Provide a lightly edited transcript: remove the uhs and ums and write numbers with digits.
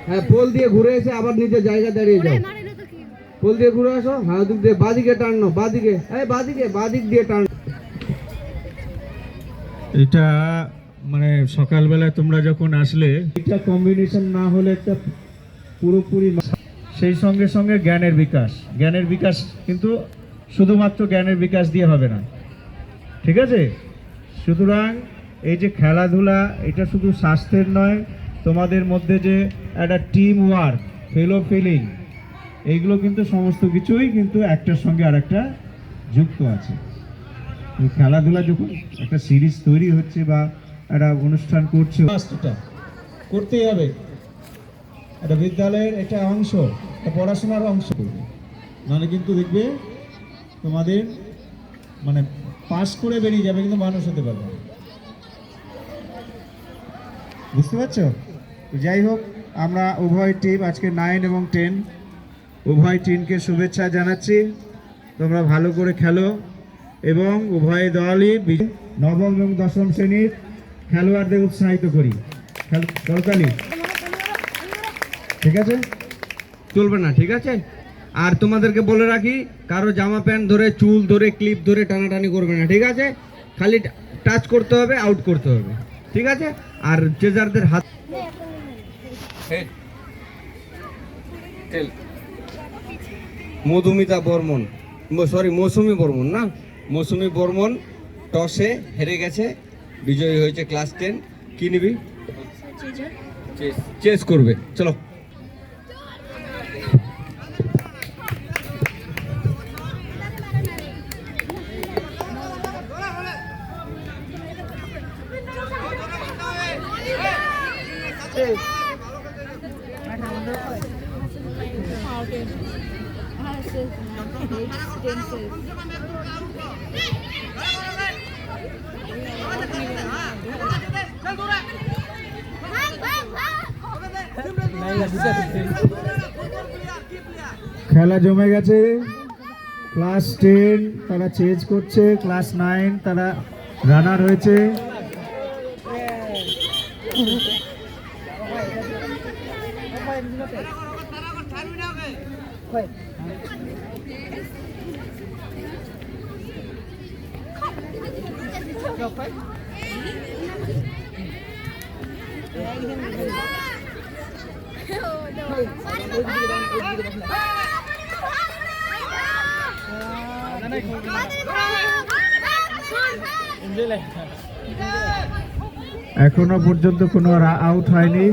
হ্যাঁ, পোল দিয়ে ঘুরে এসে আবার নিজের জায়গা দাঁড়িয়ে যাও। পোল দিয়ে ঘুরে আসো। হ্যাঁ, ওদিক দিয়ে বাদিকে টানো, বাদিকে, বাদিক দিয়ে টানো। এটা মানে সকালবেলায় তোমরা যখন আসলে এটা কম্বিনেশন না হলে একটা পুরোপুরি, সেই সঙ্গে সঙ্গে জ্ঞানের বিকাশ কিন্তু শুধুমাত্র জ্ঞানের বিকাশ দিয়ে হবে না, ঠিক আছে? সুতরাং এই যে খেলাধুলা, এটা শুধু স্বাস্থ্যের নয়, তোমাদের মধ্যে যে একটা টিম ওয়ার্ক, ফেলো ফিলিং, এইগুলো কিন্তু সমস্ত কিছুই কিন্তু একটার সঙ্গে আর একটা যুক্ত আছে। খেলাধুলা যখন একটা সিরিজ তৈরি হচ্ছে বা একটা অনুষ্ঠান করছে, করতেই হবে। একটা বিদ্যালয়ের এটা অংশ, একটা পড়াশোনার অংশ, নাহলে কিন্তু দেখবে তোমাদের মানে পাস করে বেরিয়ে যাবে, কিন্তু মানুষ হতে পারবে না। বুঝতে পারছো? যাই হোক, আমরা উভয় টিম আজকে 9 এবং 10 উভয় টিমকে শুভেচ্ছা জানাচ্ছি। তোমরা ভালো করে খেলো এবং উভয় দলই নবম এবং দশম শ্রেণীর খেলোয়াড়দের উৎসাহিত করি। করতালি, ঠিক আছে? চলবে না, ঠিক আছে? আর তোমাদেরকে বলে রাখি, কারো জামা প্যান্ট ধরে, চুল ধরে, ক্লিপ ধরে টানাটানি করবে না, ঠিক আছে? খালি টাচ করতে হবে, আউট করতে হবে, ঠিক আছে? আর যে যাদের হাত মধুমিতা বর্মন, মৌসুমী বর্মন না, মৌসুমী বর্মন টসে হেরে গেছে, বিজয়ী হয়েছে ক্লাস 10। কি নিবি? চেস করবে, চলো। খেলা জমে গেছে। ক্লাস 10 তারা চেঞ্জ করছে, ক্লাস 9 তারা রানার হয়েছে। এখনো পর্যন্ত কোনো আউট হয়নি।